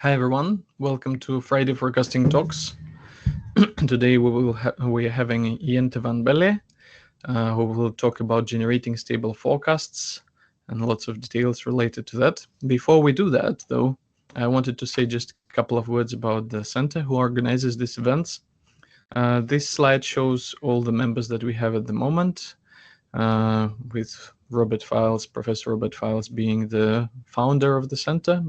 Hi everyone, welcome to Friday Forecasting Talks. Today we are having Jente van Belle, who will talk about generating stable forecasts and lots of details related to that. Before we do that, though, I wanted to say just a couple of words about the center who organizes these events. This slide shows all the members that we have at the moment, with Professor Robert Files being the founder of the center,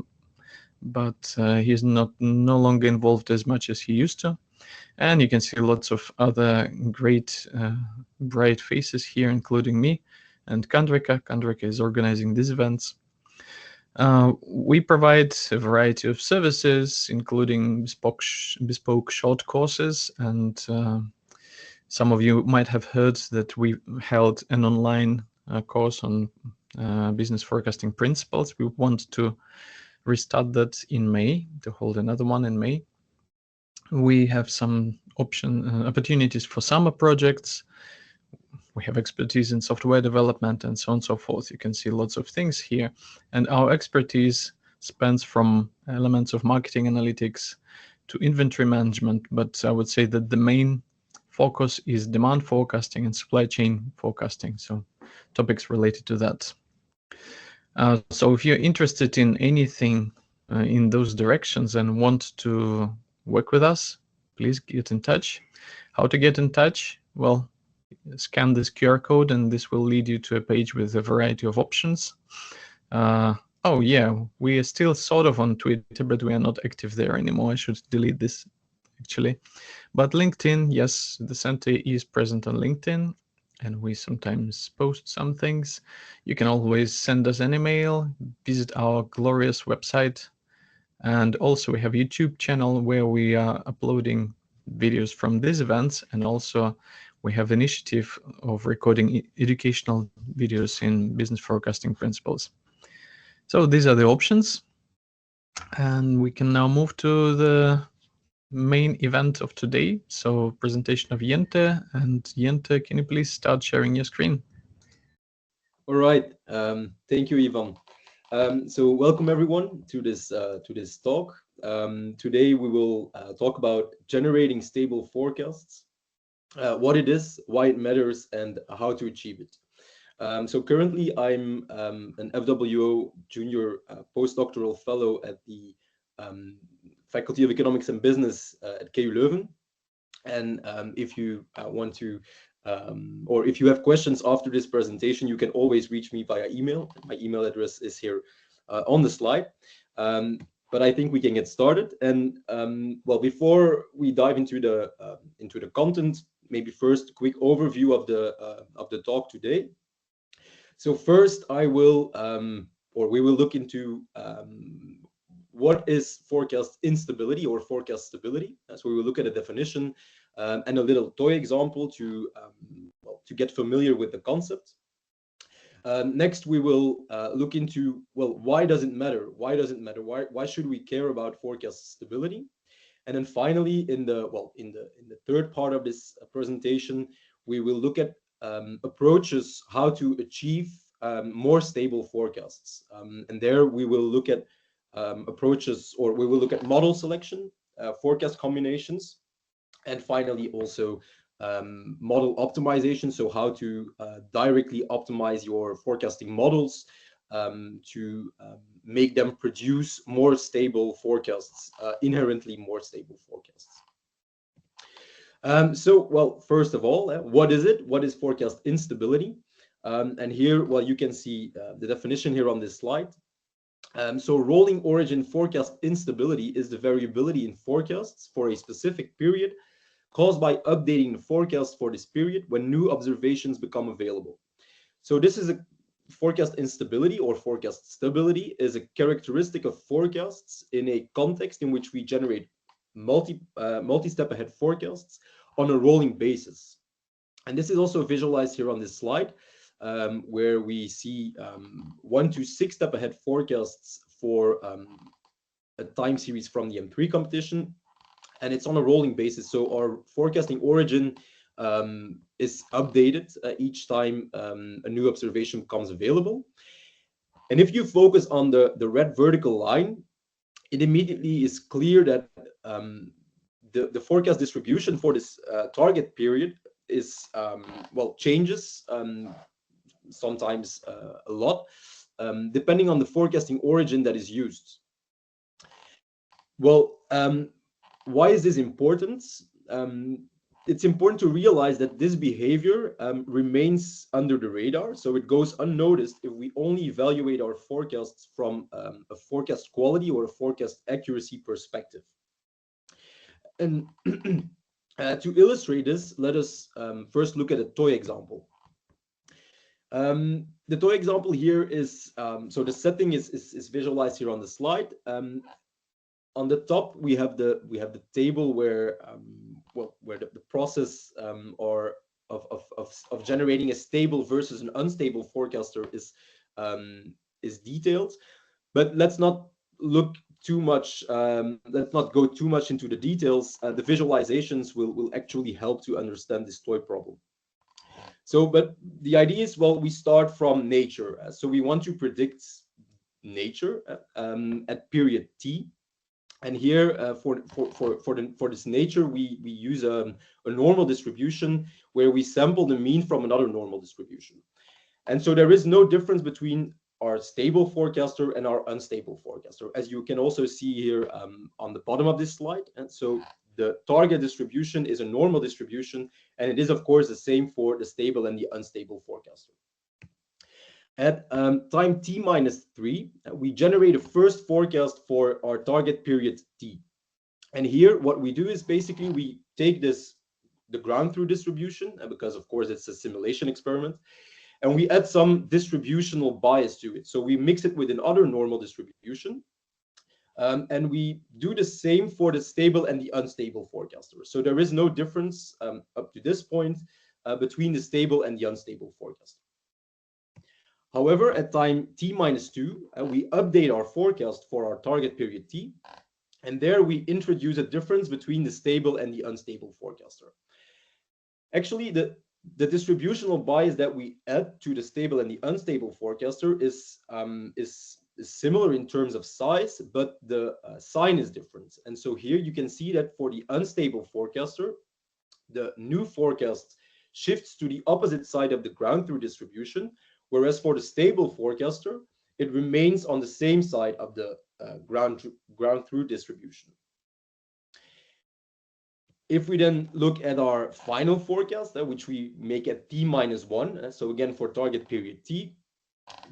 but he's no longer involved as much as he used to. And you can see lots of other great, bright faces here, including me and Kandrika. Kandrika is organizing these events. We provide a variety of services, including bespoke short courses, and some of you might have heard that we held an online course on business forecasting principles. We want to restart that in May, to hold another one in May. We have some opportunities for summer projects. We have expertise in software development and so on and so forth. You can see lots of things here. And our expertise spans from elements of marketing analytics to inventory management. But I would say that the main focus is demand forecasting and supply chain forecasting. So topics related to that. So if you're interested in anything in those directions and want to work with us, please get in touch. How to get in touch? Well, scan this QR code and this will lead you to a page with a variety of options. Oh yeah, we are still sort of on Twitter, but we are not active there anymore. I should delete this actually. But LinkedIn, yes, the center is present on LinkedIn, and we sometimes post some things. You can always send us an email, visit our glorious website, and also we have a YouTube channel where we are uploading videos from these events, and also we have initiative of recording educational videos in business forecasting principles. So these are the options, and we can now move to the main event of today. So presentation of Jente, and Jente, can you please start sharing your screen? All right. Thank you, Ivan. So welcome everyone to this talk. Today we will talk about generating stable forecasts, what it is, why it matters, and how to achieve it. So currently I'm an FWO junior postdoctoral fellow at the Faculty of Economics and Business at KU Leuven. And if you want to, or if you have questions after this presentation, you can always reach me via email. My email address is here on the slide. But I think we can get started. And well, before we dive into the content, maybe first a quick overview of the talk today. So first, I will, or we will look into what is forecast instability or forecast stability. So we will look at a definition and a little toy example to get familiar with the concept. Next, we will look into, well, why does it matter? Why does it matter? Why should we care about forecast stability? And then finally, in the third part of this presentation, we will look at approaches how to achieve more stable forecasts. And there we will look at approaches, or we will look at model selection, forecast combinations, and finally also model optimization. So how to directly optimize your forecasting models to make them produce more stable forecasts, inherently more stable forecasts. So, well, first of all, what is it? What is forecast instability? And here, well, you can see the definition here on this slide. So rolling origin forecast instability is the variability in forecasts for a specific period caused by updating the forecast for this period when new observations become available. So this is a forecast instability, or forecast stability is a characteristic of forecasts in a context in which we generate multi-step ahead forecasts on a rolling basis. And this is also visualized here on this slide, where we see 1 to 6 step ahead forecasts for a time series from the M3 competition, and it's on a rolling basis. So our forecasting origin is updated each time a new observation becomes available. And if you focus on the red vertical line, it immediately is clear that the forecast distribution for this target period is well, changes sometimes a lot, depending on the forecasting origin that is used. Well, why is this important? It's important to realize that this behavior remains under the radar, so it goes unnoticed if we only evaluate our forecasts from a forecast quality or a forecast accuracy perspective. And to illustrate this, let us first look at a toy example. The toy example here is, so the setting is visualized here on the slide. On the top, we have the table where where the process or of generating a stable versus an unstable forecaster is detailed. But let's not look too much. Let's not go too much into the details. The visualizations will actually help to understand this toy problem. So, but the idea is, well, we start from nature. So we want to predict nature at period t. And here, for this nature, we use a normal distribution where we sample the mean from another normal distribution. And so there is no difference between our stable forecaster and our unstable forecaster, as you can also see here on the bottom of this slide. And so the target distribution is a normal distribution, and it is, of course, the same for the stable and the unstable forecaster. At time t minus 3, we generate a first forecast for our target period t. And here, what we do is basically we take the ground truth distribution, because of course it's a simulation experiment, and we add some distributional bias to it. So we mix it with another normal distribution, and we do the same for the stable and the unstable forecaster. So there is no difference up to this point between the stable and the unstable forecaster. However, at time t minus 2, we update our forecast for our target period t, and there we introduce a difference between the stable and the unstable forecaster. Actually, the distributional bias that we add to the stable and the unstable forecaster is similar in terms of size, but the sign is different. And so here you can see that for the unstable forecaster, the new forecast shifts to the opposite side of the ground truth distribution, whereas for the stable forecaster, it remains on the same side of the ground truth distribution. If we then look at our final forecast, which we make at t minus 1, so again for target period t,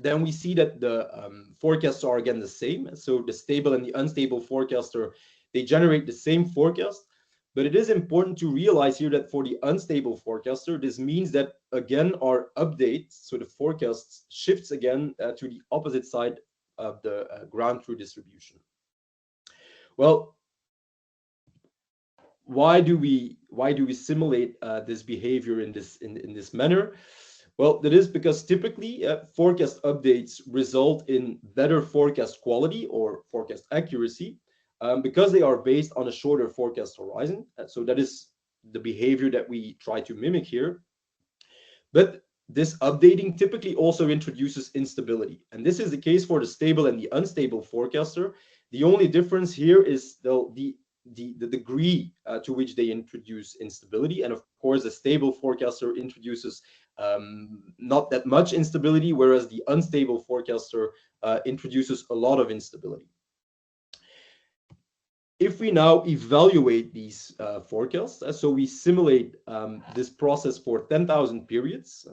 then we see that the forecasts are again the same. So the stable and the unstable forecaster, they generate the same forecast. But it is important to realize here that for the unstable forecaster, this means that again our update, so the forecast shifts again to the opposite side of the ground truth distribution. Well, why do we simulate this behavior in this manner? Well, that is because typically forecast updates result in better forecast quality or forecast accuracy, because they are based on a shorter forecast horizon. So that is the behavior that we try to mimic here. But this updating typically also introduces instability. And this is the case for the stable and the unstable forecaster. The only difference here is the degree to which they introduce instability. And of course, the stable forecaster introduces not that much instability, whereas the unstable forecaster introduces a lot of instability. If we now evaluate these forecasts, so we simulate this process for 10,000 periods,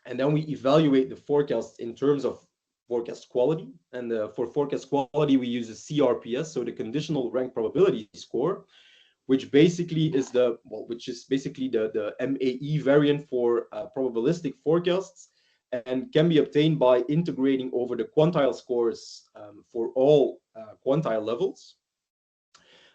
and then we evaluate the forecast in terms of forecast quality. And for forecast quality, we use a CRPS, so the conditional rank probability score, which basically is the MAE variant for probabilistic forecasts, and can be obtained by integrating over the quantile scores for all quantile levels.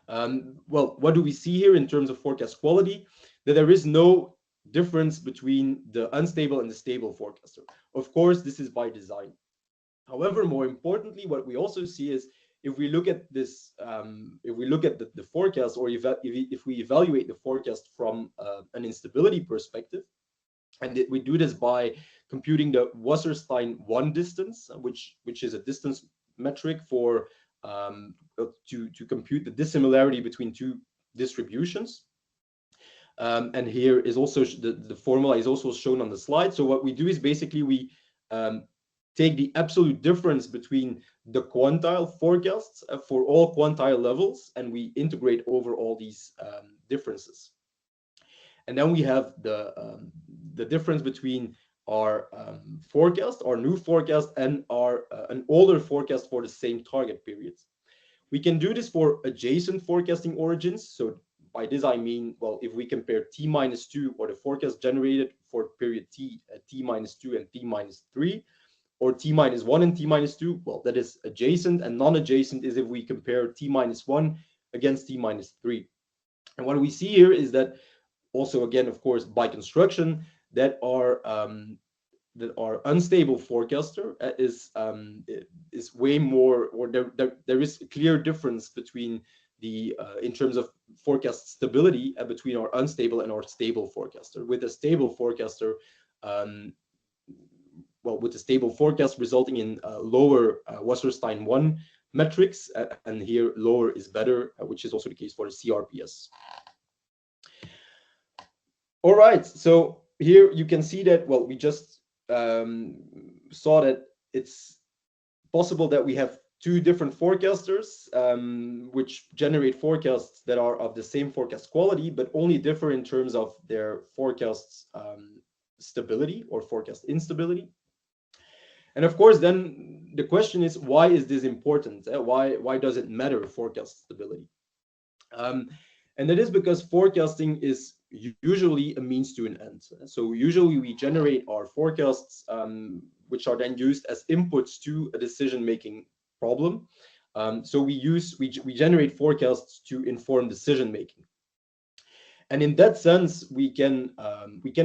Well, what do we see here in terms of forecast quality? That there is no difference between the unstable and the stable forecaster. Of course, this is by design. However, more importantly, what we also see is if we look at this, if we look at the forecast, or if we evaluate the forecast from an instability perspective, and we do this by computing the Wasserstein 1 distance, which is a distance metric for to compute the dissimilarity between two distributions. And here is also the formula is also shown on the slide. So what we do is basically we take the absolute difference between the quantile forecasts for all quantile levels, and we integrate over all these differences. And then we have the difference between our forecast, our new forecast, and our an older forecast for the same target period. We can do this for adjacent forecasting origins. So by this I mean, well, if we compare t-2 or the forecast generated for period t, t-2 and t-3, or t-1 and t-2, well, that is adjacent, and non-adjacent is if we compare t-1 against t-3. And what we see here is that also, again, of course, by construction, that our unstable forecaster is way more, or there is a clear difference between the in terms of forecast stability between our unstable and our stable forecaster. With a stable forecaster, with the stable forecast resulting in lower Wasserstein 1 metrics, and here lower is better, which is also the case for the CRPS. All right, so here you can see that, well, we just saw that it's possible that we have two different forecasters which generate forecasts that are of the same forecast quality, but only differ in terms of their forecasts stability or forecast instability. And of course, then the question is, why is this important? Why does it matter, forecast stability? And that is because forecasting is usually a means to an end. So usually we generate our forecasts, which are then used as inputs to a decision-making problem. So we generate forecasts to inform decision-making. And in that sense, we can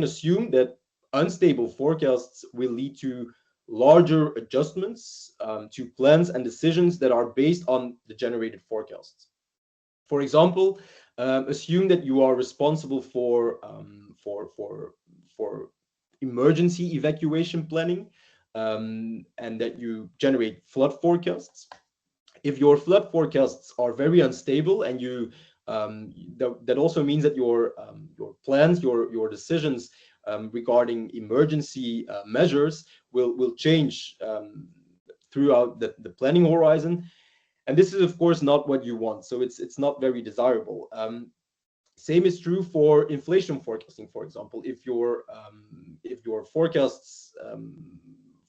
assume that unstable forecasts will lead to larger adjustments to plans and decisions that are based on the generated forecasts. For example, assume that you are responsible for emergency evacuation planning, and that you generate flood forecasts. If your flood forecasts are very unstable, and you that also means that your plans, your decisions regarding emergency measures will change throughout the planning horizon. And this is, of course, not what you want. So it's not very desirable. Same is true for inflation forecasting, for example. If your forecasts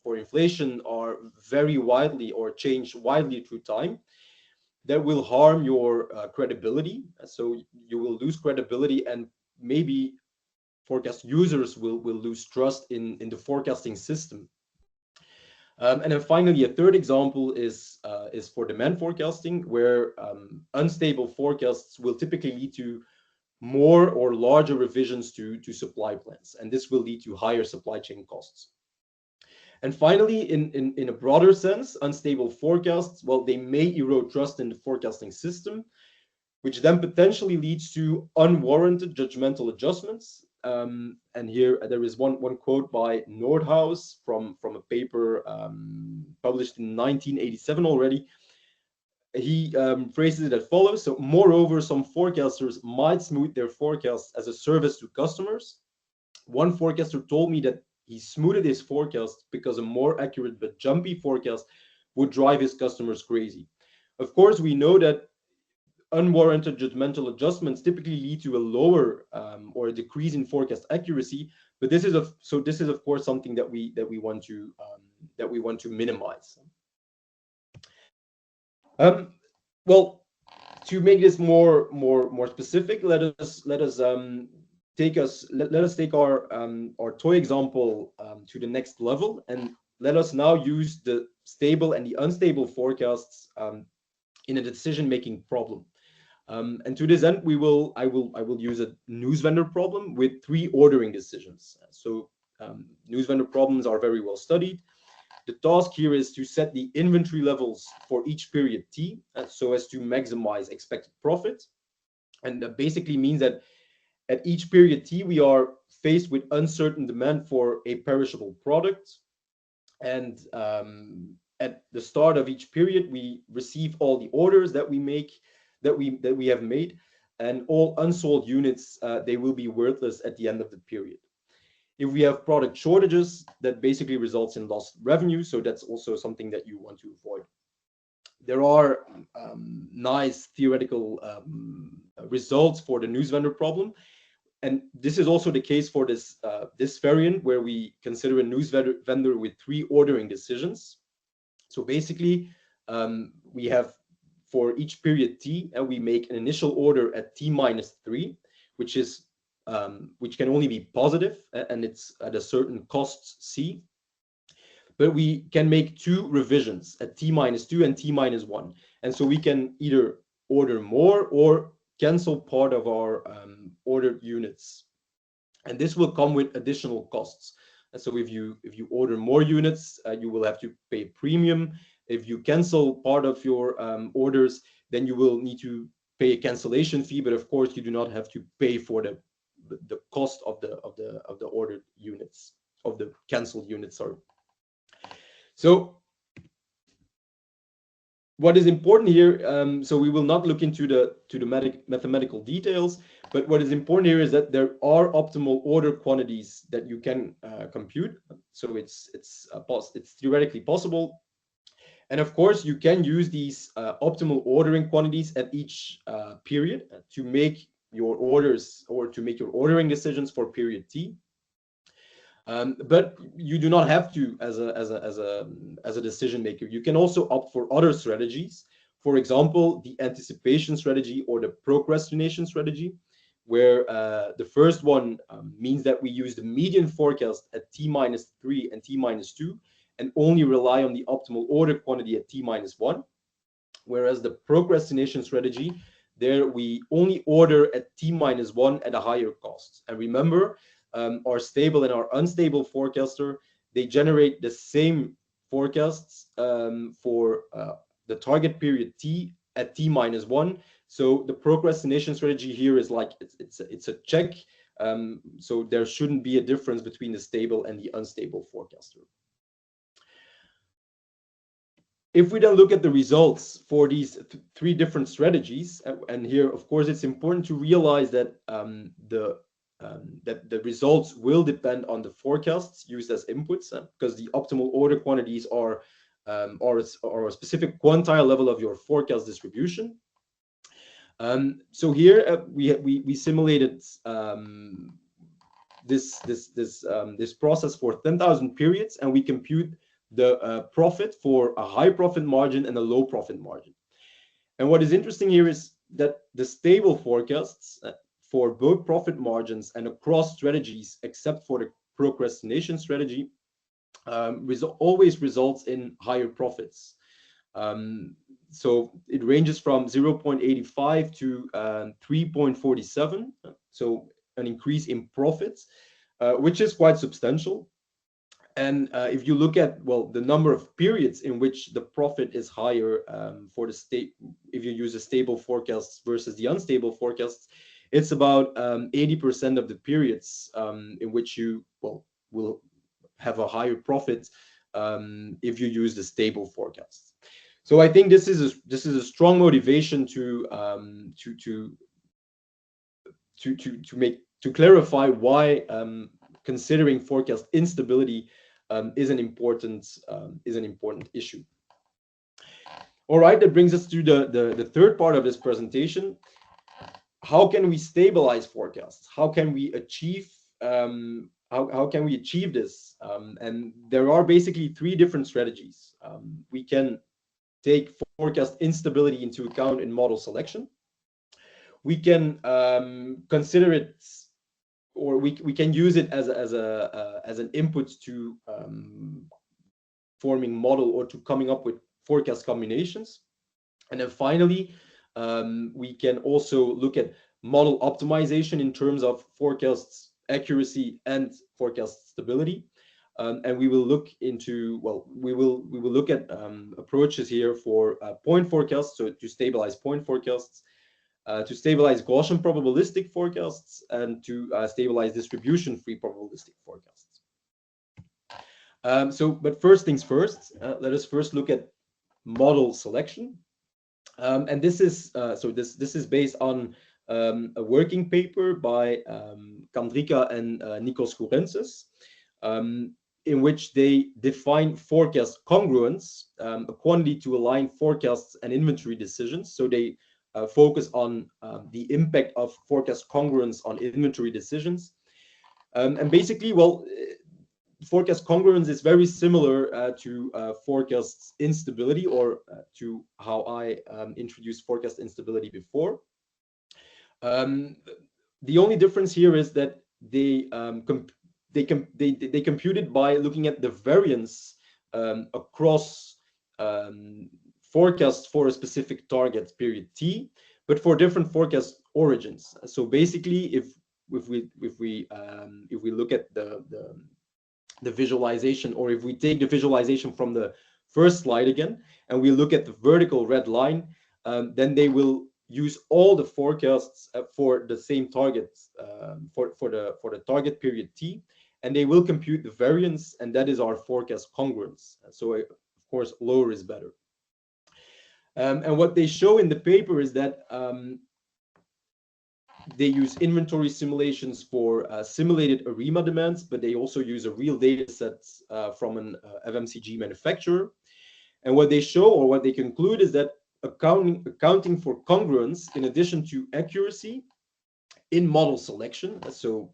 for inflation are very widely or change widely through time, that will harm your credibility. So you will lose credibility, and maybe forecast users will lose trust in the forecasting system. And then finally, a third example is for demand forecasting, where unstable forecasts will typically lead to more or larger revisions to supply plans, and this will lead to higher supply chain costs. And finally, in a broader sense, unstable forecasts, well, they may erode trust in the forecasting system, which then potentially leads to unwarranted judgmental adjustments. And here there is one quote by Nordhaus from a paper published in 1987 already. He phrases it as follows: so, moreover, some forecasters might smooth their forecasts as a service to customers. One forecaster told me that he smoothed his forecast because a more accurate but jumpy forecast would drive his customers crazy. Of course, we know that unwarranted judgmental adjustments typically lead to a lower or a decrease in forecast accuracy, but this is of course something that we want to minimize. Well, to make this more specific, let us take our toy example to the next level, and let us now use the stable and the unstable forecasts in a decision-making problem. And to this end, I will use a Newsvendor problem with 3 ordering decisions. So Newsvendor problems are very well studied. The task here is to set the inventory levels for each period T so as to maximize expected profit. And that basically means that at each period T, we are faced with uncertain demand for a perishable product. And at the start of each period, we receive all the orders that we have made, and all unsold units, they will be worthless at the end of the period. If we have product shortages, that basically results in lost revenue, so that's also something that you want to avoid. There are nice theoretical results for the Newsvendor problem, and this is also the case for this variant, where we consider a Newsvendor with 3 ordering decisions. So basically, we have for each period t, and we make an initial order at t minus 3, which can only be positive, and it's at a certain cost c. But we can make 2 revisions at t minus 2 and t minus 1, and so we can either order more or cancel part of our ordered units, and this will come with additional costs. And so if you order more units, you will have to pay a premium. If you cancel part of your orders, then you will need to pay a cancellation fee, but of course you do not have to pay for the cost of the ordered units, of the canceled units, sorry. So what is important here, so we will not look into the mathematical details, but what is important here is that there are optimal order quantities that you can compute. So it's theoretically possible, and of course you can use these optimal ordering quantities at each period to make your orders, or to make your ordering decisions for period t. But you do not have to as a decision maker. You can also opt for other strategies. For example, the anticipation strategy or the procrastination strategy, where the first one means that we use the median forecast at t minus 3 and t minus 2, and only rely on the optimal order quantity at t minus 1. Whereas the procrastination strategy, there we only order at t minus 1 at a higher cost. And remember, our stable and our unstable forecaster, they generate the same forecasts for the target period t at t minus 1. So the procrastination strategy here is like it's a check. So there shouldn't be a difference between the stable and the unstable forecaster. If we then look at the results for these 3 different strategies, and here, of course, it's important to realize that that the results will depend on the forecasts used as inputs, because the optimal order quantities are a specific quantile level of your forecast distribution. So here we simulated this process for 10,000 periods, and we compute the profit for a high profit margin and a low profit margin. And what is interesting here is that the stable forecasts for both profit margins and across strategies, except for the procrastination strategy, always results in higher profits. So it ranges from 0.85 to 3.47, so an increase in profits, which is quite substantial. And if you look at, well, the number of periods in which the profit is higher for the state, if you use a stable forecast versus the unstable forecasts, it's about 80% of the periods in which you will have a higher profit if you use the stable forecasts. So I think this is a strong motivation to clarify why considering forecast instability is an important issue. All right, that brings us to the third part of this presentation. How can we stabilize forecasts? How can we achieve how can we achieve this? And there are basically 3 different strategies. We can take forecast instability into account in model selection. We can consider it, or we can use it as an input to forming model or to coming up with forecast combinations. And then finally, we can also look at model optimization in terms of forecasts accuracy and forecast stability. And we will look into, we will look at approaches here for point forecasts, so to stabilize point forecasts, to stabilize Gaussian probabilistic forecasts, and to stabilize distribution-free probabilistic forecasts. But first things first, let us first look at model selection. And this is this is based on a working paper by Kandrika and Nikos Kourensis, in which they define forecast congruence, a quantity to align forecasts and inventory decisions. So they focus on the impact of forecast congruence on inventory decisions. And basically, well, forecast congruence is very similar to forecast instability, or to how I introduced forecast instability before. The only difference here is that they computed by looking at the variance across forecasts for a specific target period t, but for different forecast origins. So basically, if we look at the visualization, or if we take the visualization from the first slide again, and we look at the vertical red line, then they will use all the forecasts for the same targets for the target period t, and they will compute the variance, and that is our forecast congruence. So of course, lower is better. And what they show in the paper is that they use inventory simulations for simulated ARIMA demands, but they also use a real data set from an FMCG manufacturer. And what they show, or what they conclude, is that accounting for congruence in addition to accuracy in model selection, so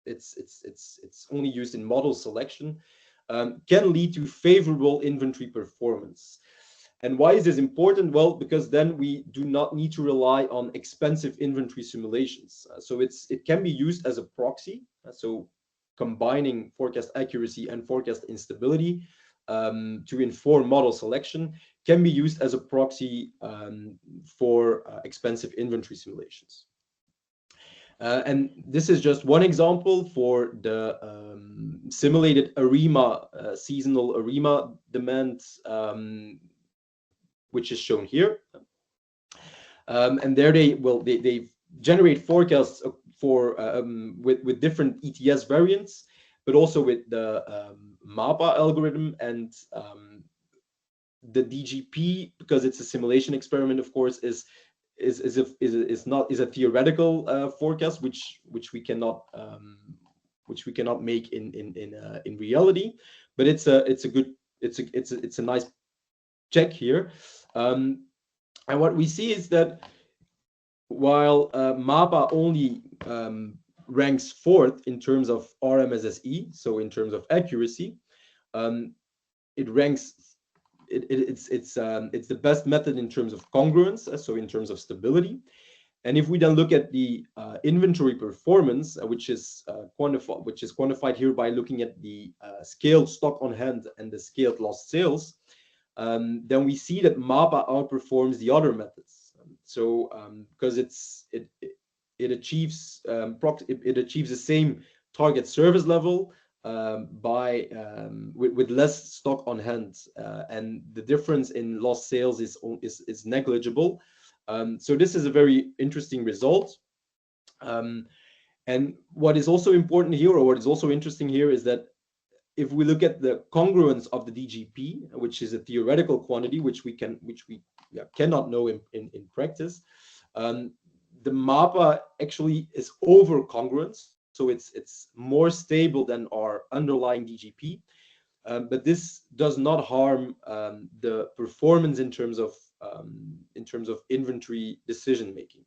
it's only used in model selection, can lead to favorable inventory performance. And why is this important? Well, because then we do not need to rely on expensive inventory simulations. So it can be used as a proxy. So combining forecast accuracy and forecast instability to inform model selection can be used as a proxy for expensive inventory simulations. And this is just one example for the simulated ARIMA, seasonal ARIMA demand, which is shown here. And there they generate forecasts for with different ETS variants, but also with the MAPA algorithm, and the DGP, because it's a simulation experiment, of course, is a theoretical forecast which we cannot make in reality, but it's a nice check here. And what we see is that while MAPA only ranks fourth in terms of RMSSE, so in terms of accuracy, it ranks. It's the best method in terms of congruence, so in terms of stability. And if we then look at the inventory performance, which is quantified here by looking at the scaled stock on hand and the scaled lost sales, then we see that MAPA outperforms the other methods. So because it achieves the same target service level with less stock on hand, and the difference in lost sales is negligible. So this is a very interesting result. And what is also important here, or what is also interesting here, is that if we look at the congruence of the DGP, which is a theoretical quantity, which we cannot know in practice, the MAPA actually is over congruence, so it's more stable than our underlying DGP, but this does not harm the performance in terms of inventory decision making.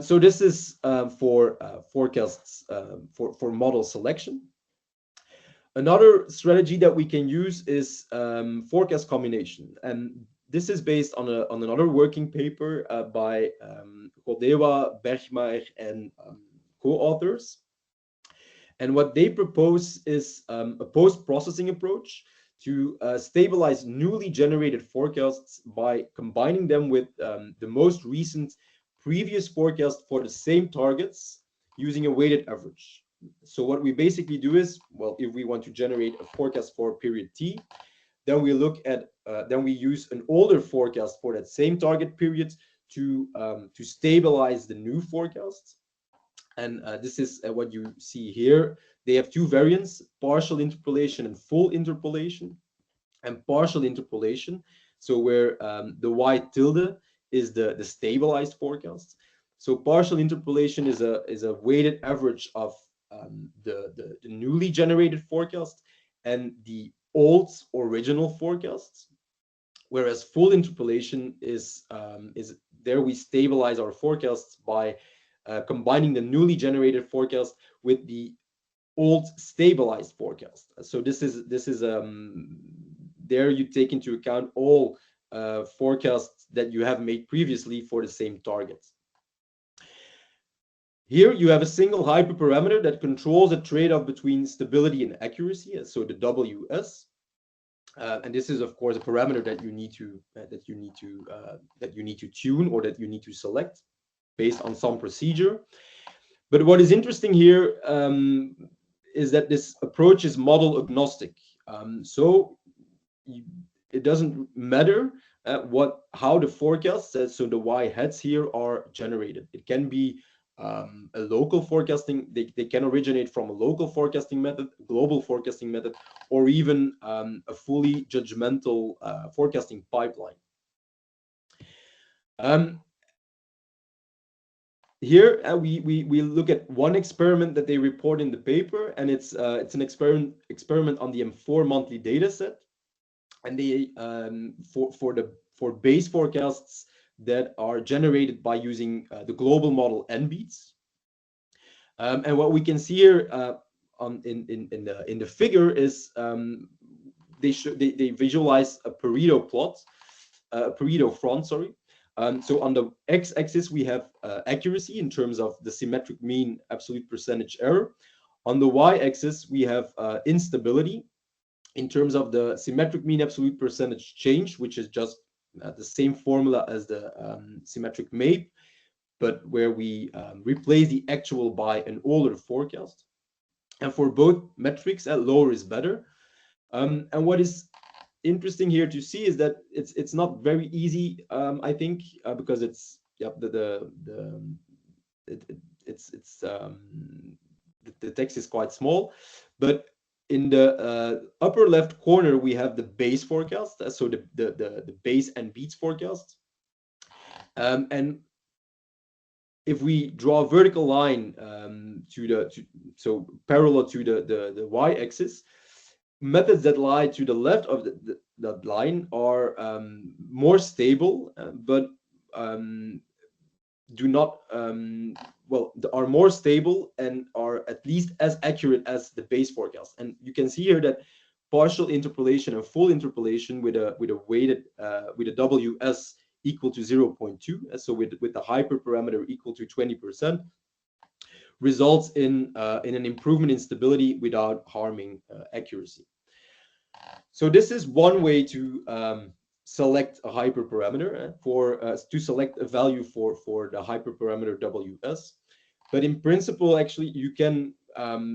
So this is for forecasts for model selection. Another strategy that we can use is forecast combination, and this is based on another working paper by Rodewa, Bergmeier, and co-authors. And what they propose is a post-processing approach to stabilize newly generated forecasts by combining them with the most recent previous forecast for the same targets using a weighted average. So what we basically do is, well, if we want to generate a forecast for period T, then we look at then we use an older forecast for that same target period to stabilize the new forecast. And this is what you see here. They have two variants, partial interpolation and full interpolation. And partial interpolation, so where the y tilde is the stabilized forecast. So partial interpolation is a weighted average of the newly generated forecast and the old original forecasts, whereas full interpolation is there we stabilize our forecasts by combining the newly generated forecast with the old stabilized forecast. So this is there you take into account all forecasts that you have made previously for the same targets. Here you have a single hyperparameter that controls a trade-off between stability and accuracy, so the WS. And this is, of course, a parameter that you need to tune, or that you need to select based on some procedure. But what is interesting here is that this approach is model agnostic. So it doesn't matter how the forecasts, so the y hats here, are generated. It can be a local forecasting, they can originate from a local forecasting method, global forecasting method, or even a fully judgmental forecasting pipeline. Here we look at one experiment that they report in the paper, and it's an experiment on the M4 monthly data set, and they for base forecasts that are generated by using the global model NBeats. And what we can see here in the figure is they visualize a Pareto plot, a Pareto front, sorry. So on the x-axis we have accuracy in terms of the symmetric mean absolute percentage error. On the y-axis we have instability in terms of the symmetric mean absolute percentage change, which is just the same formula as the symmetric MAPE, but where we replace the actual by an older forecast. And for both metrics, lower is better. And what is interesting here to see is that it's not very easy, I think, because it's the text is quite small, but in the upper left corner we have the base forecast, so the base and beats forecast, and if we draw a vertical line so parallel to the y-axis, methods that lie to the left of that line are more stable, but do not are more stable and are at least as accurate as the base forecast. And you can see here that partial interpolation and full interpolation with a weighted with a WS equal to 0.2, so with the hyperparameter equal to 20%, results in an improvement in stability without harming accuracy. So this is one way to select a hyperparameter to select a value for the hyperparameter WS. But in principle, actually, you can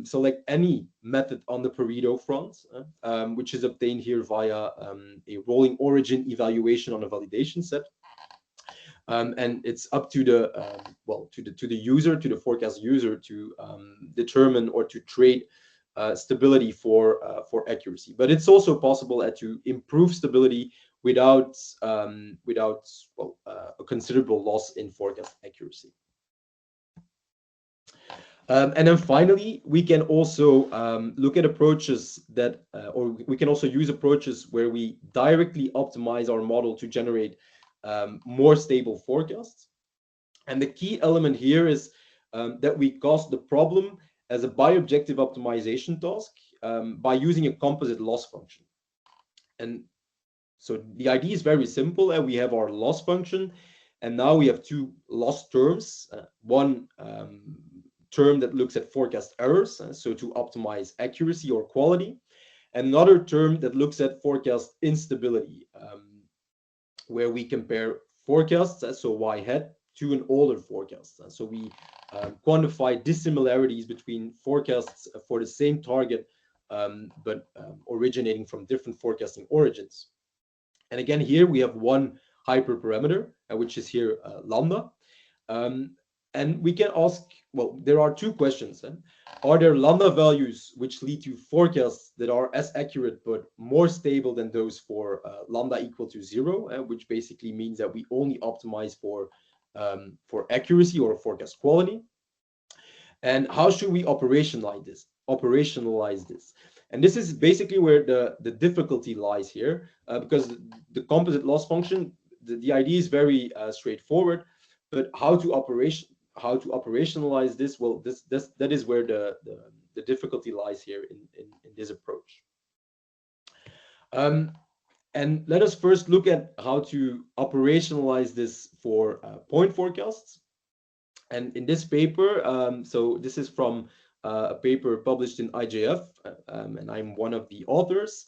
select any method on the Pareto front, which is obtained here via a rolling origin evaluation on a validation set. And it's up to the user, to the forecast user, to determine or to trade stability for accuracy. But it's also possible to improve stability without a considerable loss in forecast accuracy. And then finally, we can also look at approaches that, or we can also use approaches where we directly optimize our model to generate more stable forecasts. And the key element here is that we cast the problem as a bi-objective optimization task by using a composite loss function. And so the idea is very simple. We have our loss function, and now we have two loss terms. One term that looks at forecast errors, so to optimize accuracy or quality, and another term that looks at forecast instability, where we compare forecasts, so y hat, to an older forecast. So we quantify dissimilarities between forecasts for the same target, but originating from different forecasting origins. And again, here we have one hyperparameter, which is here lambda. And we can ask, well, there are two questions. Are there lambda values which lead to forecasts that are as accurate but more stable than those for lambda equal to 0, which basically means that we only optimize for accuracy or forecast quality? And how should we operationalize this? And this is basically where the difficulty lies here, because the composite loss function, the idea is very straightforward, but how to operationalize this? Well, that is where the difficulty lies here in this approach. And let us first look at how to operationalize this for point forecasts. And in this paper, so this is from a paper published in IJF, and I'm one of the authors.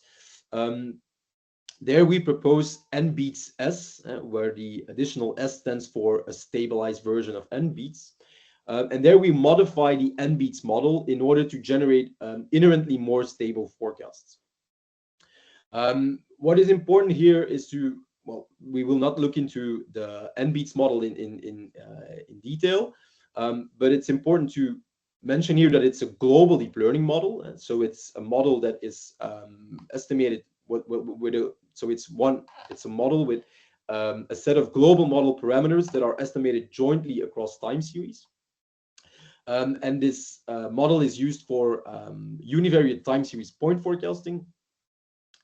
There we propose n beats S, where the additional S stands for a stabilized version of n beats. And there we modify the n beats model in order to generate inherently more stable forecasts. What is important here is to, well, we will not look into the n beats model in detail, but it's important to mention here that it's a global deep learning model, and so it's a model that is estimated so it's a model with a set of global model parameters that are estimated jointly across time series. And this model is used for univariate time series point forecasting.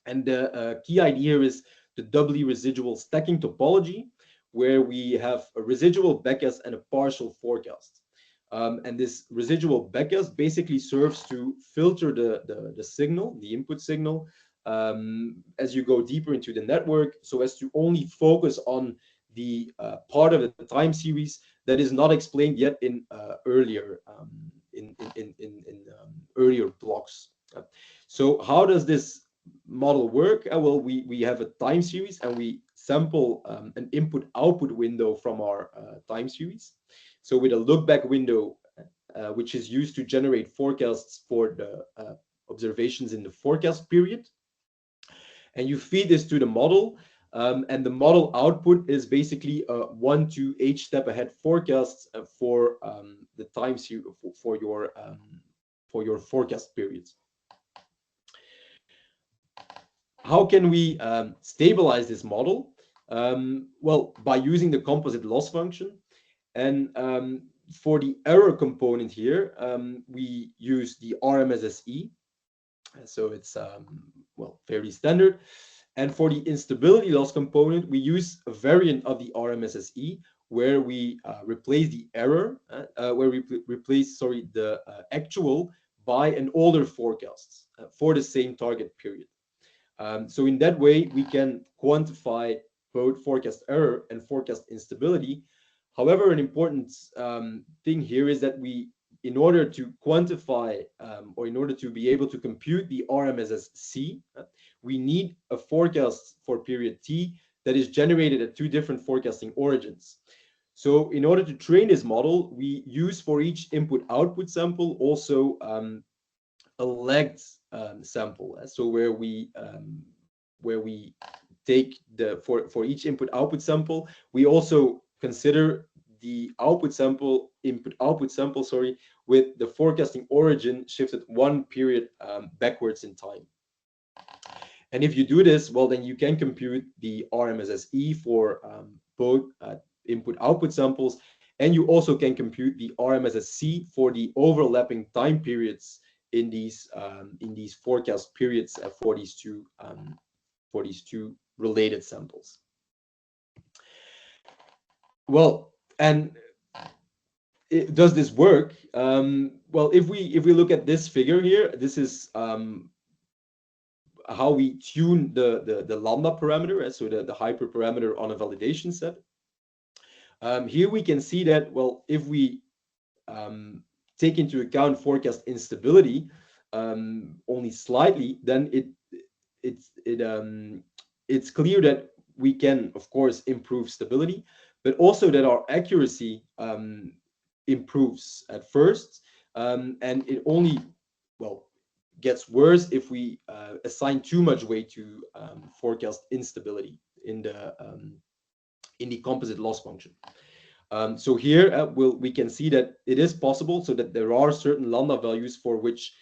And the key idea here is the doubly residual stacking topology, where we have a residual backguess and a partial forecast. And this residual backguess basically serves to filter the signal, the input signal, as you go deeper into the network, so as to only focus on the part of the time series that is not explained yet in earlier earlier blocks. So how does this model work? Well, we have a time series and we sample an input-output window from our time series. So with a look-back window, which is used to generate forecasts for the observations in the forecast period. And you feed this to the model, and the model output is basically a 1 to h step ahead forecast for the time series for your forecast periods. How can we stabilize this model? Well, by using the composite loss function. And for the error component here, we use the RMSSE. So it's, well, fairly standard. And for the instability loss component, we use a variant of the RMSSE, where we replace the error, replace the actual by an older forecast for the same target period. So in that way, we can quantify both forecast error and forecast instability. However, an important thing here is that in order to quantify or in order to be able to compute the RMSSC, we need a forecast for period T that is generated at two different forecasting origins. So in order to train this model, we use for each input-output sample also a lagged sample. So where we take for each input-output sample, we also consider the input-output sample, with the forecasting origin shifted one period backwards in time. And if you do this, well, then you can compute the RMSSE for both input-output samples, and you also can compute the RMSSC for the overlapping time periods in these forecast periods for these two related samples. Well, and does this work? Well, if we look at this figure here, this is how we tune the lambda parameter, so the hyperparameter on a validation set. Here we can see that, well, if we take into account forecast instability only slightly, then it's clear that we can, of course, improve stability, but also that our accuracy improves at first, and it only, well, gets worse if we assign too much weight to forecast instability in the composite loss function. So here we can see that it is possible, so that there are certain lambda values for which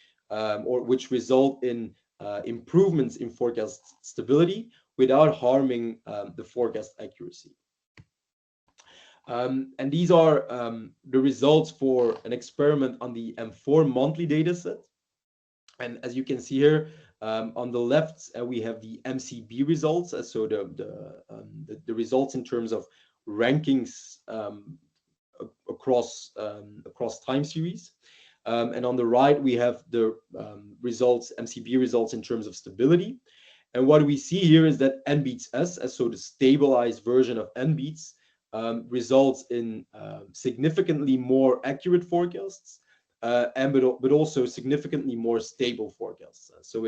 which result in improvements in forecast stability without harming the forecast accuracy. And these are the results for an experiment on the M4 monthly data set. And as you can see here, on the left, we have the MCB results, so the results in terms of rankings across time series. And on the right, we have the results, MCB results in terms of stability. And what we see here is that N beats S, so the stabilized version of N beats, results in significantly more accurate forecasts, but also significantly more stable forecasts. So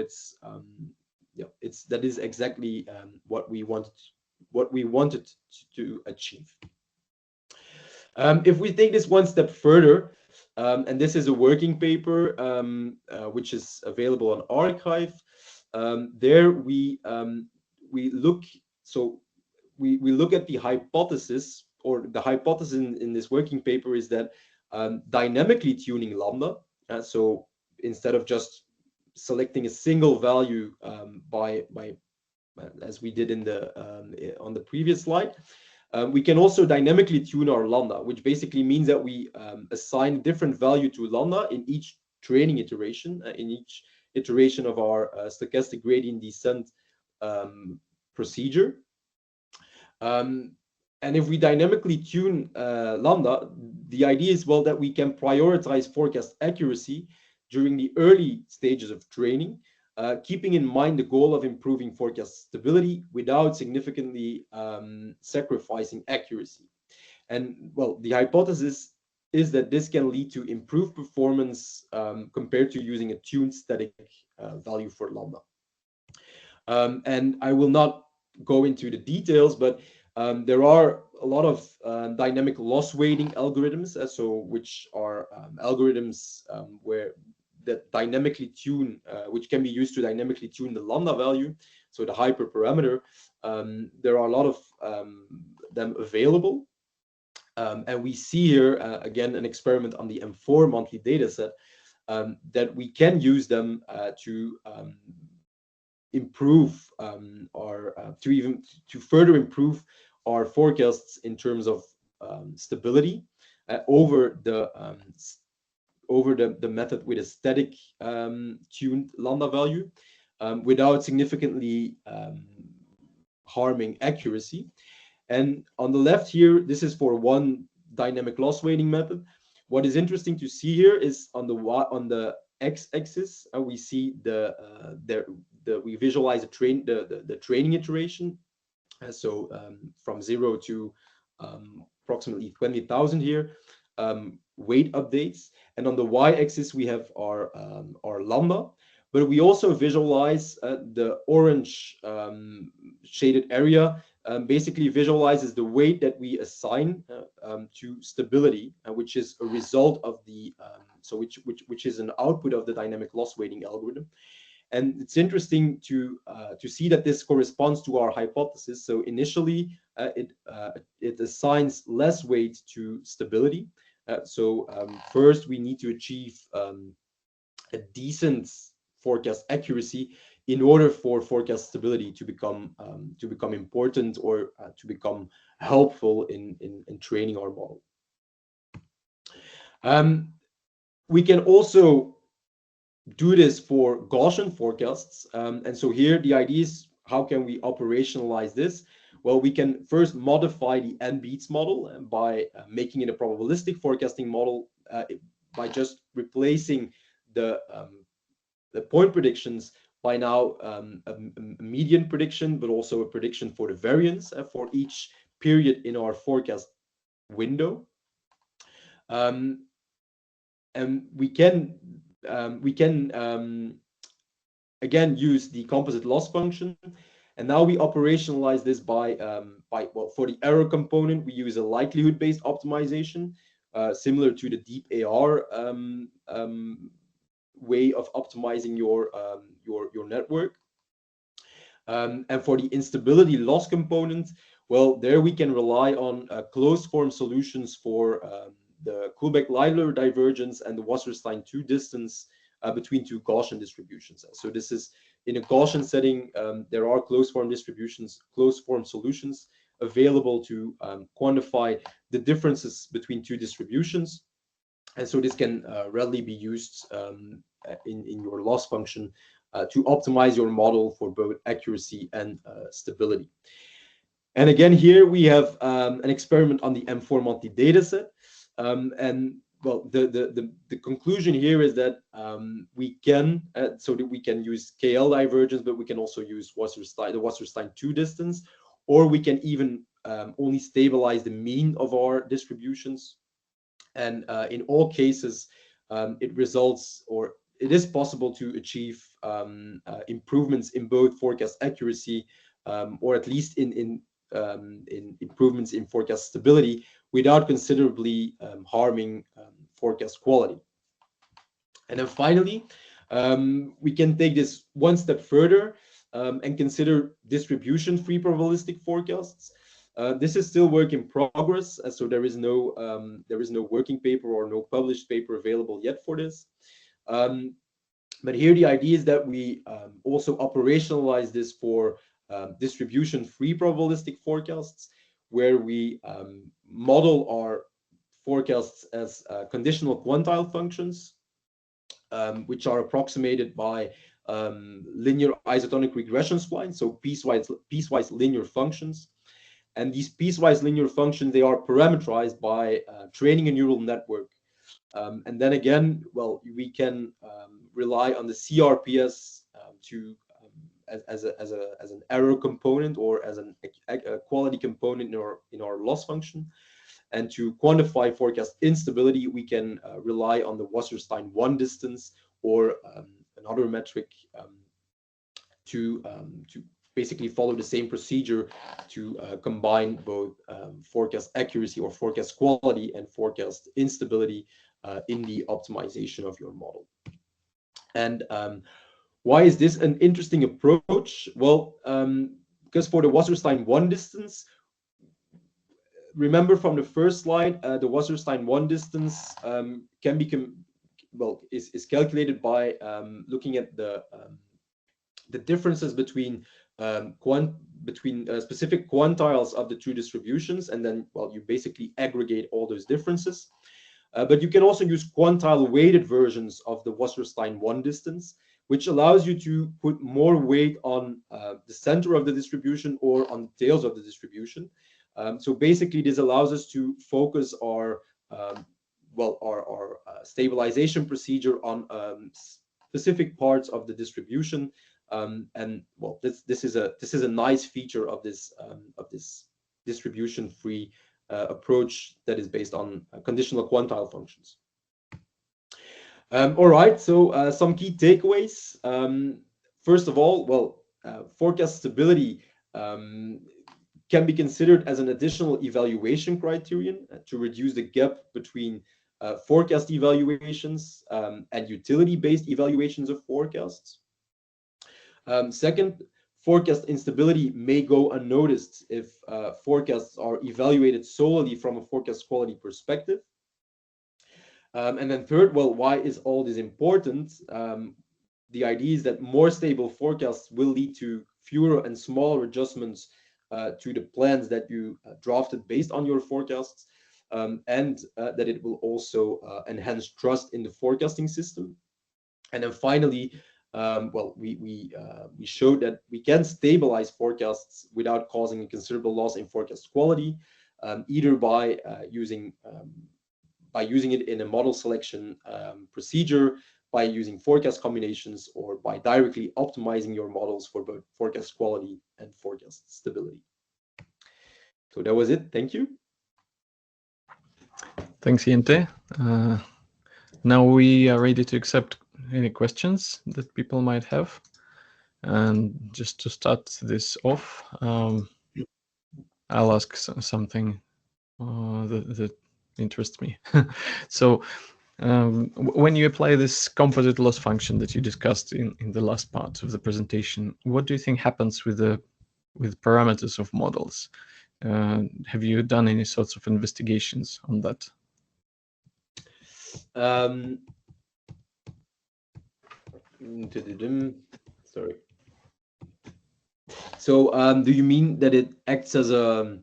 that is exactly what we wanted to achieve. If we take this one step further, and this is a working paper which is available on arXiv. There we look at the hypothesis, or the hypothesis in this working paper is that dynamically tuning lambda, so instead of just selecting a single value as we did on the previous slide, we can also dynamically tune our lambda, which basically means that we assign a different value to lambda in each training iteration, in each iteration of our stochastic gradient descent procedure. And if we dynamically tune lambda, the idea is, well, that we can prioritize forecast accuracy during the early stages of training, keeping in mind the goal of improving forecast stability without significantly sacrificing accuracy. And well, the hypothesis is that this can lead to improved performance compared to using a tuned static value for lambda. And I will not go into the details, but there are a lot of dynamic loss weighting algorithms, which are algorithms that dynamically tune, which can be used to dynamically tune the lambda value, so the hyperparameter. There are a lot of them available. And we see here, again, an experiment on the M4 monthly data set, that we can use them to improve to further improve our forecasts in terms of stability over the method with a static tuned lambda value, without significantly harming accuracy. And on the left here, this is for one dynamic loss weighting method. What is interesting to see here is on the x-axis, we see we visualize the training iteration. So from 0 to approximately 20,000 here, weight updates. And on the y-axis, we have our lambda. But we also visualize the orange shaded area, basically visualizes the weight that we assign to stability, which is a result of the which is an output of the dynamic loss weighting algorithm. And it's interesting to see that this corresponds to our hypothesis. So initially, it assigns less weight to stability. First, we need to achieve a decent forecast accuracy in order for forecast stability to become important, or to become helpful in training our model. We can also do this for Gaussian forecasts. And so here the idea is, how can we operationalize this? Well, we can first modify the N-Beats model by making it a probabilistic forecasting model, by just replacing the point predictions by now a median prediction, but also a prediction for the variance for each period in our forecast window. And we can again use the composite loss function, and now we operationalize this by for the error component, we use a likelihood-based optimization, similar to the deep AR way of optimizing your network. And for the instability loss component, Well, there we can rely on closed form solutions for the Kullback-Leibler divergence and the Wasserstein 2 distance between two Gaussian distributions. So this is in a Gaussian setting, there are closed form distributions, closed form solutions available to quantify the differences between two distributions. And so this can readily be used in your loss function to optimize your model for both accuracy and stability. And again, here we have an experiment on the M4 Monty dataset. And well, the conclusion here is that we can so that we can use KL divergence, but we can also use the Wasserstein 2 distance, or we can even only stabilize the mean of our distributions. And in all cases, it results, or it is possible to achieve improvements in both forecast accuracy, or at least in improvements in forecast stability, without considerably harming forecast quality. And then finally, we can take this one step further and consider distribution-free probabilistic forecasts. This is still work in progress, so there is no working paper or no published paper available yet for this. But here the idea is that we also operationalize this for distribution-free probabilistic forecasts, where we model our forecasts as conditional quantile functions, which are approximated by linear isotonic regression splines, so piecewise linear functions. And these piecewise linear functions, they are parameterized by training a neural network. And then again, well, we can rely on the CRPS to as an error component, or as a quality component in our loss function. And to quantify forecast instability, we can rely on the Wasserstein 1 distance, or another metric to basically follow the same procedure to combine both forecast accuracy or forecast quality and forecast instability in the optimization of your model. And why is this an interesting approach? Well, because for the Wasserstein 1 distance, remember from the first slide, the Wasserstein 1 distance can be is calculated by looking at the differences between specific quantiles of the two distributions, and then, well, you basically aggregate all those differences. But you can also use quantile weighted versions of the Wasserstein 1 distance, which allows you to put more weight on the center of the distribution or on the tails of the distribution. So basically, this allows us to focus our stabilization procedure on specific parts of the distribution. And well, this is a nice feature of this distribution-free approach that is based on conditional quantile functions. All right, so some key takeaways. First of all, well, forecast stability can be considered as an additional evaluation criterion to reduce the gap between forecast evaluations and utility-based evaluations of forecasts. Second, forecast instability may go unnoticed if forecasts are evaluated solely from a forecast quality perspective. And then third, well, why is all this important? The idea is that more stable forecasts will lead to fewer and smaller adjustments to the plans that you drafted based on your forecasts, and that it will also enhance trust in the forecasting system. And then finally, well, we showed that we can stabilize forecasts without causing a considerable loss in forecast quality, either by using it in a model selection procedure, by using forecast combinations, or by directly optimizing your models for both forecast quality and forecast stability. So that was it. Thank you. Thanks, Jente. Now we are ready to accept any questions that people might have. And just to start this off, I'll ask something that interests me. So when you apply this composite loss function that you discussed in the last part of the presentation, what do you think happens with parameters of models? Have you done any sorts of investigations on that? Sorry. So do you mean that it acts as a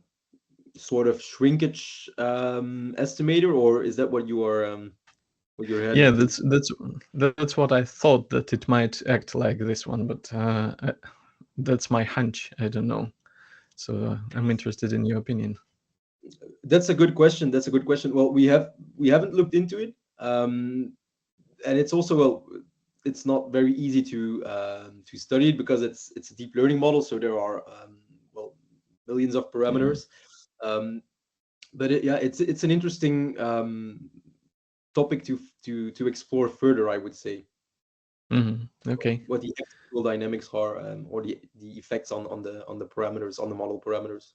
sort of shrinkage estimator, or is that what you are what you're Yeah, heading to? that's what I thought, that it might act like this one, but that's my hunch. I don't know. So I'm interested in your opinion. That's a good question. That's a good question. Well, we haven't looked into it, and it's also, well, it's not very easy to study it because it's a deep learning model. So there are well, millions of Yeah. parameters. But yeah, it's an interesting topic to explore further, I would say. Okay. What the actual dynamics are, or the effects on the parameters, on the model parameters.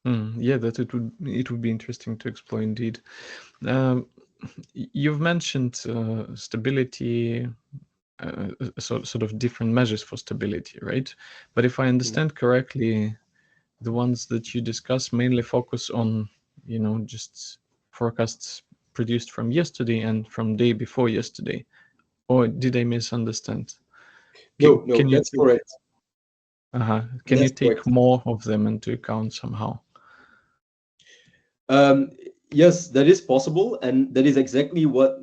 Yeah, that it would be interesting to explore indeed. Um, you've mentioned stability, sort of different measures for stability, right? But if I Mhm. understand correctly, the ones that you discuss mainly focus on, just forecasts produced from yesterday and from day before yesterday. Or did I misunderstand? No, Can no, you that's correct. can you That's take correct. more of them into account somehow? Um, yes, that is possible, and that is exactly what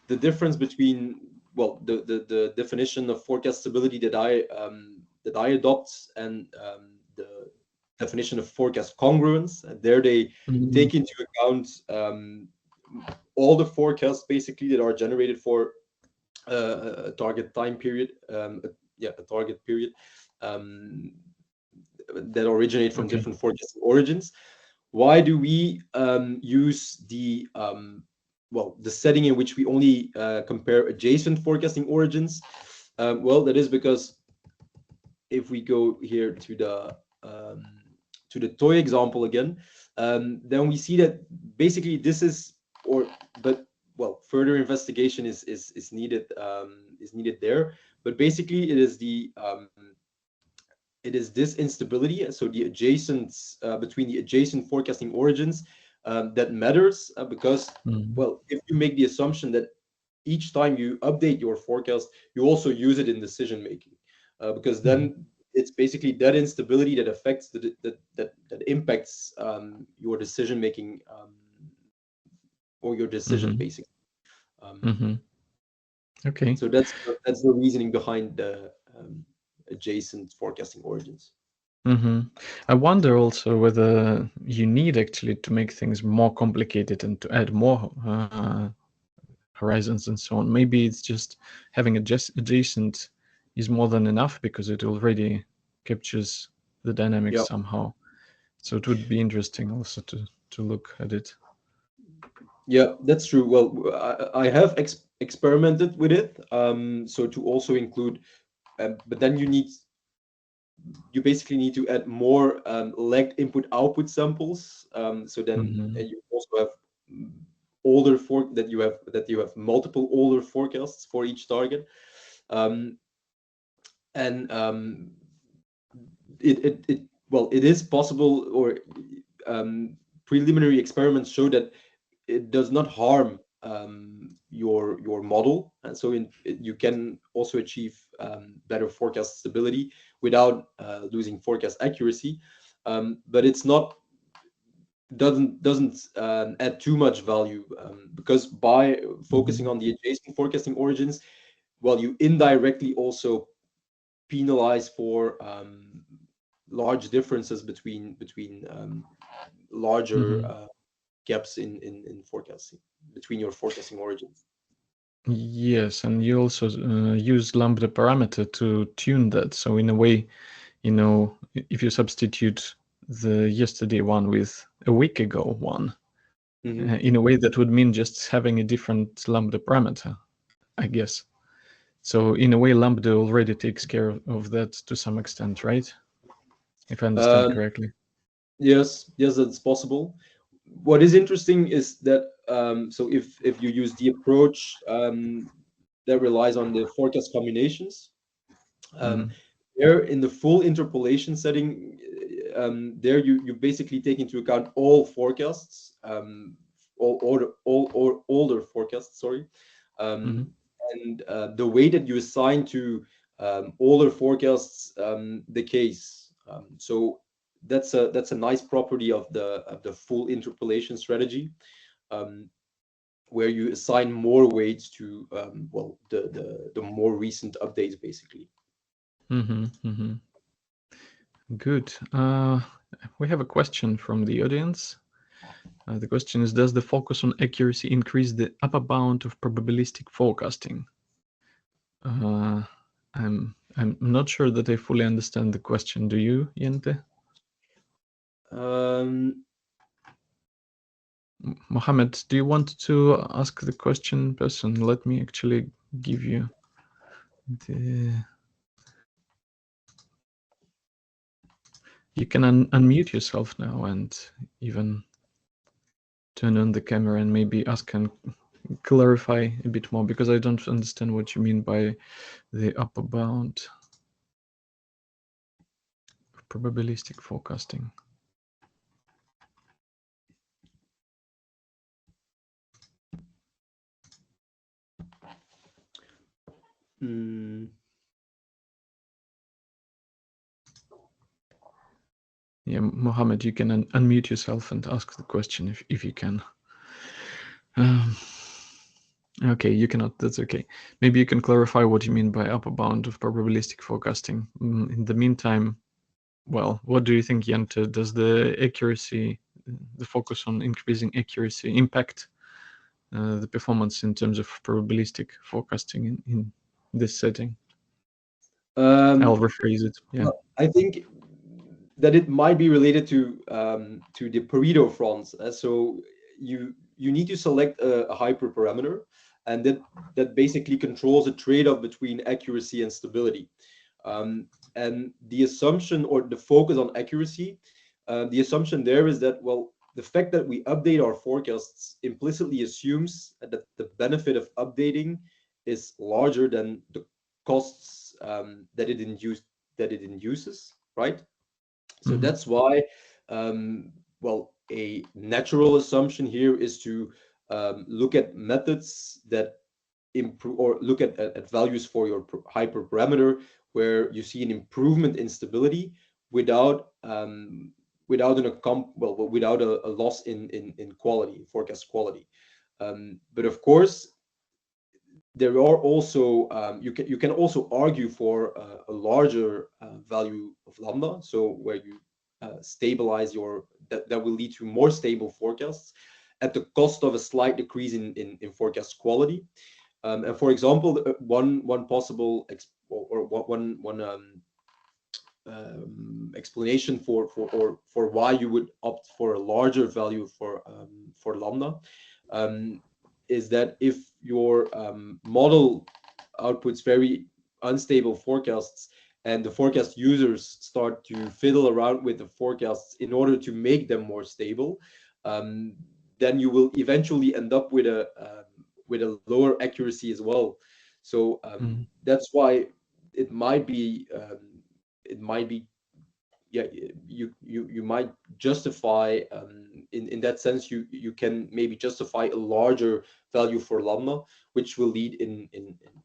the difference between, well, the definition of forecast stability that I adopt, and the definition of forecast congruence. There they Mhm. take into account all the forecasts basically that are generated for a target time period, a target period, um, that originate from Okay. different forecasting origins. Why do we use the setting in which we only compare adjacent forecasting origins? Well, that is because if we go here um, to the toy example again, then we see that basically this is, or but well, further investigation is needed there. But basically, it is this instability, so the adjacent between the adjacent forecasting origins, that matters, because, Mhm. well, if you make the assumption that each time you update your forecast, you also use it in decision making, because Mhm. then it's basically that instability that affects that impacts your decision making, or your decision Mhm. basically. Um, Mhm. Okay. so that's the reasoning behind the adjacent forecasting origins. I wonder also whether you need actually to make things more complicated and to add more horizons and so on. Maybe it's just having adjacent is more than enough because it already captures the dynamics Yeah. somehow. So it would be interesting also to look at it. Yeah, that's true. Well, I have experimented with it. So to also include, but then you basically need to add more lagged input output samples. So then Hmm. you also have mm, older for that you have multiple older forecasts for each target. Um, and it well, it is possible, or preliminary experiments show that it does not harm your model, and so you can also achieve better forecast stability without losing forecast accuracy. But it's not doesn't add too much value, because by focusing Hmm. on the adjacent forecasting origins, well, you indirectly also penalize for large differences between larger Hmm. gaps in forecasting between your forecasting origins. Yes, and you also use lambda parameter to tune that. So in a way, if you substitute the yesterday one with a week ago one, Hmm. in a way that would mean just having a different lambda parameter, I guess. So in a way, lambda already takes care of that to some extent, right? If I understand Um, correctly. yes, yes, that's possible. What is interesting is that, so if you use the approach that relies on the forecast combinations, um, Mhm. there in the full interpolation setting, there you basically take into account all forecasts, all older forecasts, sorry, Mm-hmm. and the way that you assign to older forecasts the case. So that's a nice property of the full interpolation strategy, um, where you assign more weights to well, the more recent updates, basically. Mm-hmm. Mm-hmm. Good. We have a question from the audience. The question is, does the focus on accuracy increase the upper bound of probabilistic forecasting? I'm not sure that I fully understand the question. Do you, Jente? Um, Mohammed, do you want to ask the question person? Let me actually give you the... You can unmute yourself now and even turn on the camera and maybe ask and clarify a bit more, because I don't understand what you mean by the upper bound of probabilistic forecasting. mm, Yeah, Mohammed, you can unmute yourself and ask the question if you can. Okay, you cannot. That's okay. Maybe you can clarify what you mean by upper bound of probabilistic forecasting. In the meantime, well, what do you think, Jente? Does the accuracy, the focus on increasing accuracy, impact the performance in terms of probabilistic forecasting in this setting? I'll um, rephrase it. Yeah. well, I think that it might be related to the Pareto fronts. So you need to select a hyperparameter, and that basically controls a trade-off between accuracy and stability. And the assumption or the focus on accuracy, the assumption there is that, well, the fact that we update our forecasts implicitly assumes that the benefit of updating is larger than the costs that it induces, right? So Mm-hmm. that's why, well, a natural assumption here is to look at methods that improve, or look at values for your hyperparameter where you see an improvement in stability without without without a loss in quality, forecast quality. But of course, there are also you can also argue for a larger value of lambda, so where you stabilize your that will lead to more stable forecasts at the cost of a slight decrease in forecast quality. And for example, one possible or one explanation for why you would opt for a larger value for lambda, is that if your model outputs very unstable forecasts and the forecast users start to fiddle around with the forecasts in order to make them more stable, then you will eventually end up with a lower accuracy as well. So that's why it might be it might be yeah, you might justify in that sense, you can maybe justify a larger value for lambda, which will lead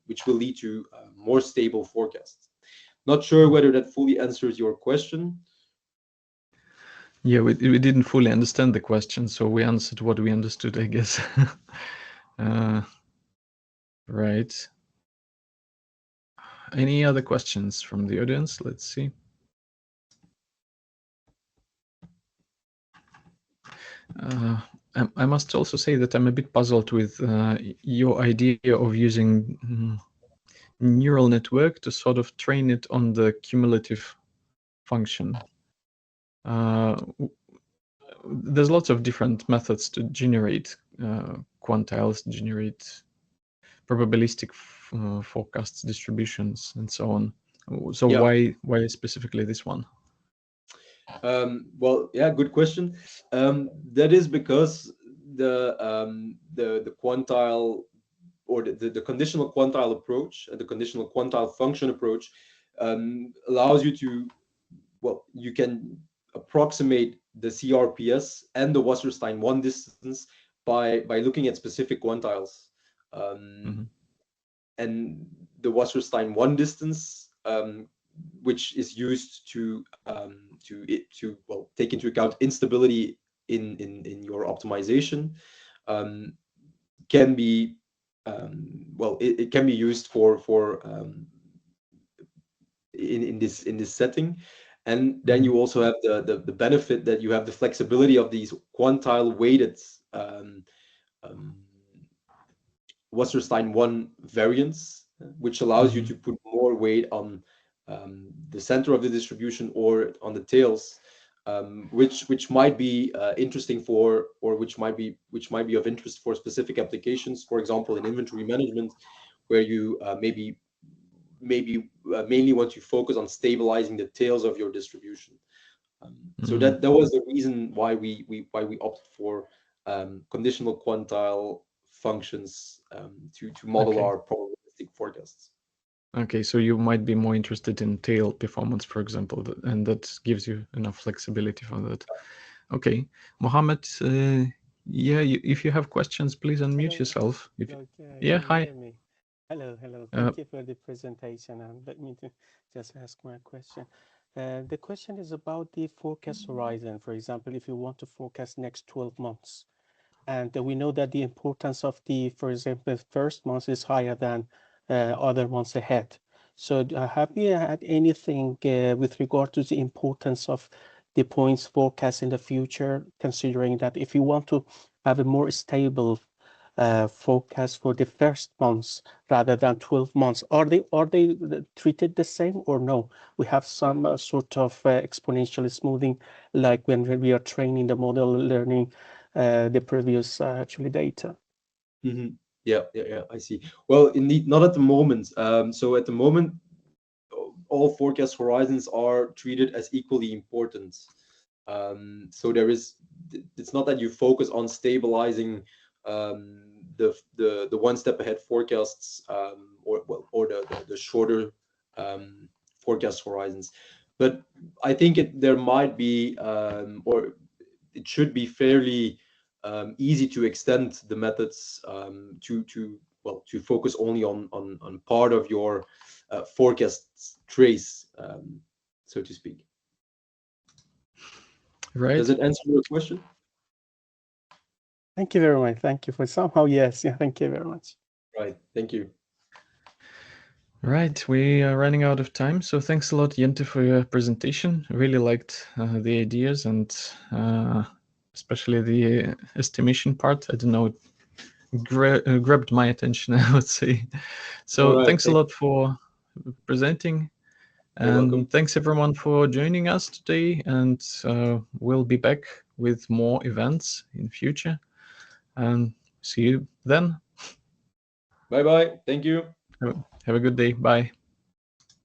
which will lead to more stable forecasts. Not sure whether that fully answers your question. Yeah, we didn't fully understand the question, so we answered what we understood, I guess. Right. Any other questions from the audience? Let's see. I must also say that I'm a bit puzzled with your idea of using neural network to sort of train it on the cumulative function. There's lots of different methods to generate quantiles, generate probabilistic forecasts, distributions, and so on. So Yeah. why specifically this one? Well, yeah, good question. That is because the quantile or the conditional quantile approach, the conditional quantile function approach, allows you to, well, you can approximate the CRPS and the Wasserstein 1 distance by looking at specific quantiles. And the Wasserstein 1 distance, which is used to well, take into account instability in your optimization, can be well, it can be used for in this setting. And then you also have the benefit that you have the flexibility of these quantile weighted Wasserstein 1 variants, which allows you to put more weight on the center of the distribution or on the tails, which might be interesting for, or which might be of interest for specific applications. For example, in inventory management, where you maybe mainly want to focus on stabilizing the tails of your distribution. So that was the reason why we opted for conditional quantile functions to model our probabilistic forecasts. Okay, so you might be more interested in tail performance, for example, and that gives you enough flexibility for that. Okay, Mohammed, yeah, if you have questions, please unmute yourself. Yeah, hi. Hello. Thank you for the presentation. And let me just ask my question. The question is about the forecast horizon. For example, if you want to forecast next 12 months, and we know that the importance of the, for example, first month is higher than other months ahead. So have you had anything with regard to the importance of the points forecast in the future, considering that if you want to have a more stable forecast for the first months rather than 12 months, are they treated the same or no? We have some sort of exponential smoothing, like when we are training the model, learning the previous actually data. Yeah, I see. Well, indeed, not at the moment. So at the moment, all forecast horizons are treated as equally important. So it's not that you focus on stabilizing the one step ahead forecasts, or the shorter forecast horizons. But I think there might be, or it should be fairly easy to extend the methods to focus only on part of your forecast trace, so to speak. Right. Does it answer your question? Thank you very much. Thank you for somehow. Yes. Yeah. Thank you very much. Right. Thank you. Right. We are running out of time. So thanks a lot, Jente, for your presentation. I really liked the ideas and especially the estimation part. I don't know, it grabbed my attention, I would say. So thanks a lot for presenting. And thanks everyone for joining us today. And we'll be back with more events in future. And see you then. Bye-bye. Thank you. Have a good day. Bye.